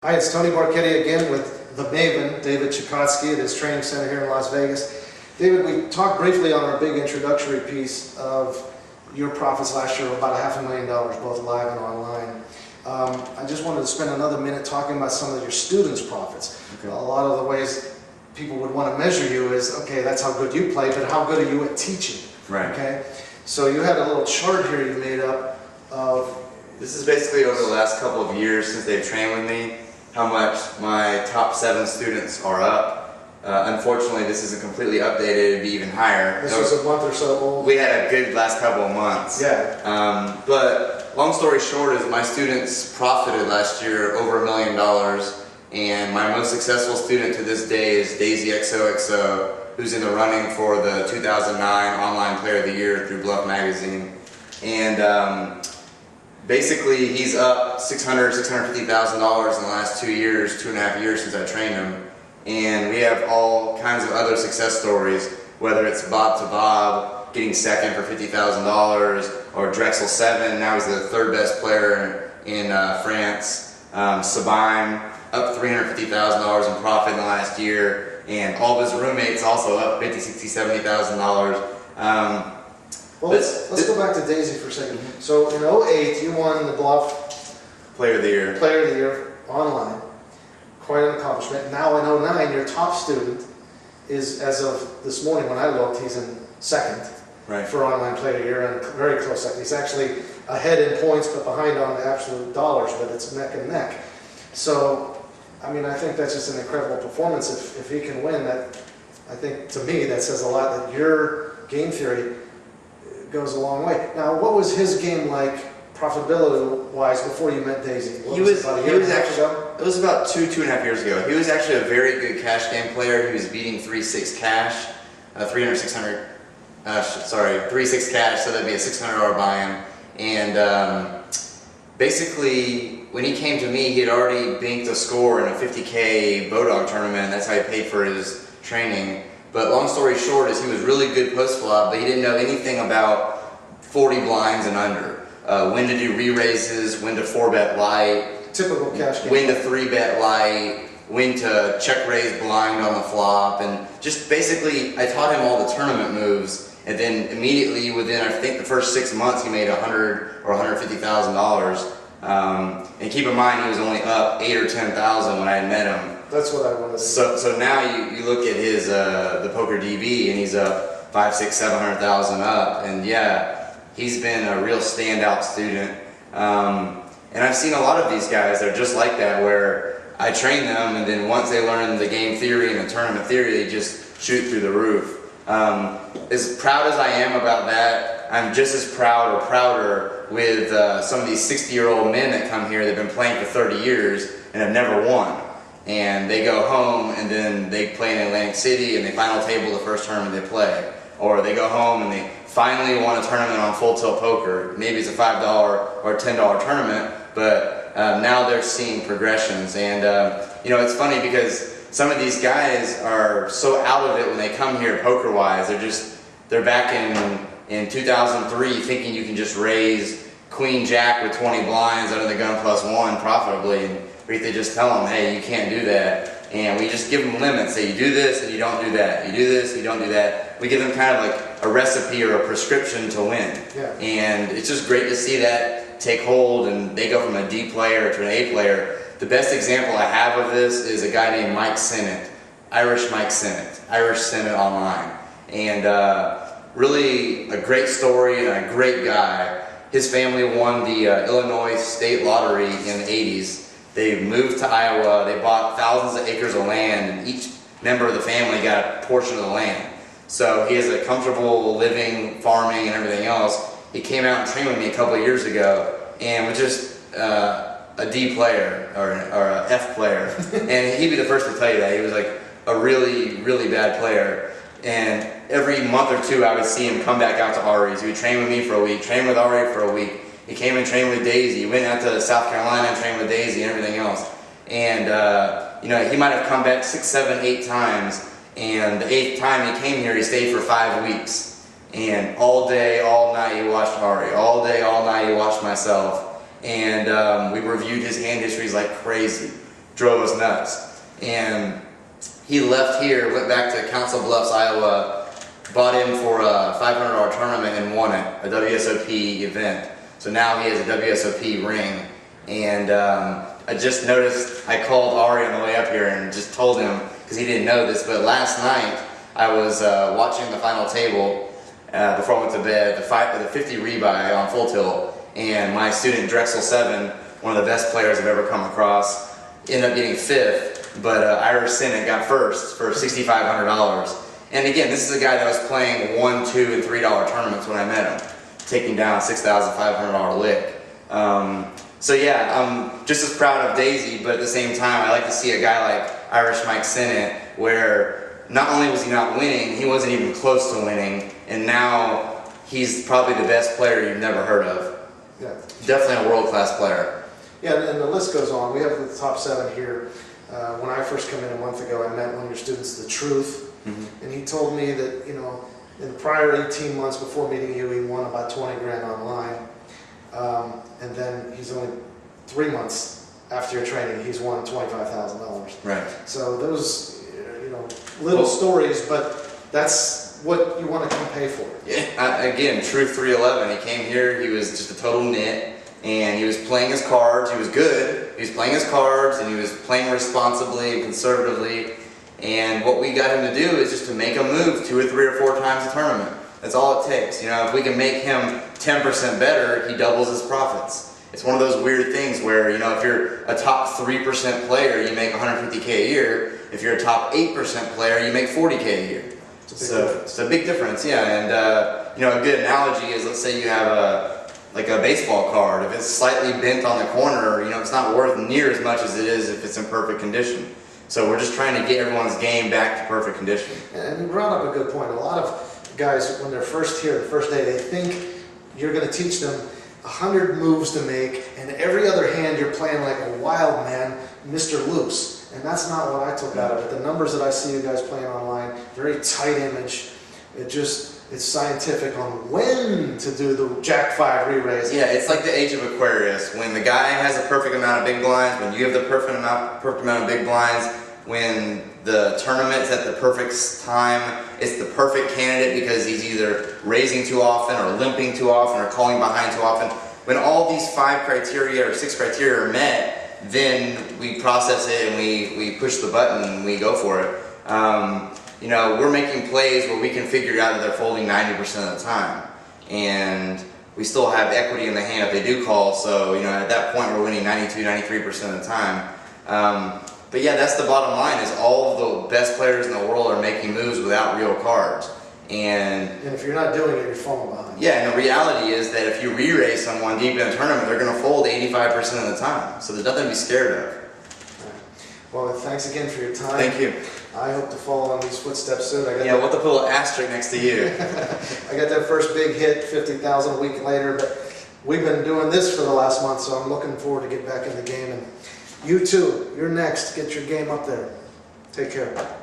Hi, it's Tony Barchetti again with the Maven, David Chicotsky at his training center here in Las Vegas. David, we talked briefly on our big introductory piece of your profits last year of about $500,000, both live and online. I just wanted to spend another minute talking about some of your students' profits. Okay. A lot of the ways people would want to measure you is, okay, that's how good you play, but how good are you at teaching? Right. Okay. So you had a little chart here you made up of... This is basically over the last couple of years since they've trained with me, how much my top 7 students are up. Unfortunately, this isn't completely updated. It'd be even higher. This was a month or so old. We had a good last couple of months. Yeah. But long story short is my students profited last year over $1 million, and my most successful student to this day is Daisy XOXO, who's in the running for the 2009 Online Player of the Year through Bluff Magazine. And basically, he's up $650,000 in the last 2 years, 2.5 years since I trained him. And we have all kinds of other success stories, whether it's Bob to Bob getting second for $50,000, or Drexel 7, now he's the 3rd best player in France. Sabine up $350,000 in profit in the last year, and all of his roommates also up $50,000, $60,000, $70,000. Well, let's go back to Daisy for a second. So in 2008, you won the Bluff Player of the Year. Player of the Year online. Quite an accomplishment. Now in 2009, your top student is, as of this morning when I looked, he's in 2nd for Online Player of the Year, and very close second. He's actually ahead in points, but behind on the absolute dollars, but it's neck and neck. So, I mean, I think that's just an incredible performance. If he can win, that, I think, to me, that says a lot that your game theory goes a long way. Now, what was his game like, profitability-wise, before you met Daisy? It was about 2.5 years ago. He was actually a very good cash game player. He was beating 3-6 cash, 3-6 cash, so that'd be a $600 buy-in. And basically, when he came to me, he had already banked a score in a 50K Bodog tournament. That's how he paid for his training. But long story short is he was really good post-flop, but he didn't know anything about 40 blinds and under. When to do re-raises, when to 4-bet light. Typical cash game. When to 3-bet light, when to check-raise blind on the flop. And just basically, I taught him all the tournament moves. And then immediately within, I think, the first 6 months, he made $100,000 or $150,000. And keep in mind, he was only up $8,000 or $10,000 when I had met him. That's what I wanted to say. So now you look at his the poker DB, and he's up $500,000, $600,000, $700,000 up, and yeah, he's been a real standout student. And I've seen a lot of these guys that are just like that, where I train them, and then once they learn the game theory and the tournament theory, they just shoot through the roof. As proud as I am about that, I'm just as proud or prouder with some of these 60-year-old men that come here that have been playing for 30 years and have never won. And they go home and then they play in Atlantic City and they final table the first tournament they play. Or they go home and they finally won a tournament on Full Tilt Poker. Maybe it's a $5 or $10 tournament, but now they're seeing progressions. And you know, it's funny because some of these guys are so out of it when they come here poker-wise. They're back in 2003 thinking you can just raise Queen Jack with 20 blinds under the gun +1 profitably. And they just tell them, hey, you can't do that. And we just give them limits. Say, you do this and you don't do that. You do this, you don't do that. We give them kind of like a recipe or a prescription to win. Yeah. And it's just great to see that take hold, and they go from a D player to an A player. The best example I have of this is a guy named Mike Sennett, Irish Mike Sennett, Irish Sennett Online. And really a great story and a great guy. His family won the Illinois State Lottery in the 80s. They moved to Iowa, they bought thousands of acres of land, and each member of the family got a portion of the land. So he has a comfortable living, farming, and everything else. He came out and trained with me a couple of years ago, and was just a D player, or an F player. And he'd be the first to tell you that. He was like a really, really bad player. And every month or two I would see him come back out to Ari's. He would train with me for a week, train with Ari for a week. He came and trained with Daisy. He went out to South Carolina and trained with Daisy and everything else. And you know, he might have come back 6, 7, 8 times. And the 8th time he came here, he stayed for 5 weeks. And all day, all night, he watched Ari. All day, all night, he watched myself. And we reviewed his hand histories like crazy. drove us nuts. And he left here, went back to Council Bluffs, Iowa, bought in for a $500 tournament and won it, a WSOP event. So now he has a WSOP ring. And I just noticed, I called Ari on the way up here and just told him, because he didn't know this, but last night I was watching the final table before I went to bed, the 50 rebuy on full tilt, and my student Drexel 7, one of the best players I've ever come across, ended up getting 5th, but Irish Senate got 1st for $6,500. And again, this is a guy that was playing $1, $2, and $3 tournaments when I met him, taking down a $6,500 lick. So yeah, I'm just as proud of Daisy, but at the same time, I like to see a guy like Irish Mike Sennett, where not only was he not winning, he wasn't even close to winning, and now he's probably the best player you've never heard of. Yeah. Definitely a world-class player. Yeah, and the list goes on. We have the top 7 here. When I first came in a month ago, I met one of your students, The Truth, and he told me that, you know, in the prior 18 months before meeting you, he won about 20 grand online. And then he's only 3 months after your training, he's won $25,000. Right. So those, you know, little stories, but that's what you want to come pay for. Yeah. Again, Truth 311. He came here. He was just a total nit, and he was playing his cards. He was good. He was playing his cards, and he was playing responsibly and conservatively. And what we got him to do is just to make a move 2 or 3 or 4 times a tournament. That's all it takes. You know, if we can make him 10% better, he doubles his profits. It's one of those weird things where, you know, if you're a top 3% player, you make $150K a year. If you're a top 8% player, you make $40K a year. So it's a big difference, yeah. And you know, a good analogy is, let's say you have a baseball card. If it's slightly bent on the corner, you know, it's not worth near as much as it is if it's in perfect condition. So we're just trying to get everyone's game back to perfect condition. And you brought up a good point. A lot of guys, when they're first here, the first day, they think you're going to teach them 100 moves to make, and every other hand you're playing like a wild man, Mr. Loose. And that's not what I took out of it. The numbers that I see you guys playing online, very tight image. It's scientific on when to do the Jack 5 re-raise. Yeah, it's like the age of Aquarius. When the guy has a perfect amount of big blinds, when you have the perfect amount of big blinds, when the tournament's at the perfect time, it's the perfect candidate because he's either raising too often or limping too often or calling behind too often. When all these 5 criteria or 6 criteria are met, then we process it and we push the button and we go for it. You know, we're making plays where we can figure out that they're folding 90% of the time. And we still have equity in the hand if they do call, so, you know, at that point we're winning 92, 93% of the time. But yeah, that's the bottom line, is all of the best players in the world are making moves without real cards. And if you're not doing it, you're falling behind. Yeah, and the reality is that if you re-raise someone deep in a tournament, they're going to fold 85% of the time. So there's nothing to be scared of. Well, thanks again for your time. Thank you. I hope to follow on these footsteps soon. We'll have to put a little asterisk next to you. I got that first big hit, 50,000 a week later, but we've been doing this for the last month, so I'm looking forward to get back in the game. And you too, you're next. Get your game up there. Take care.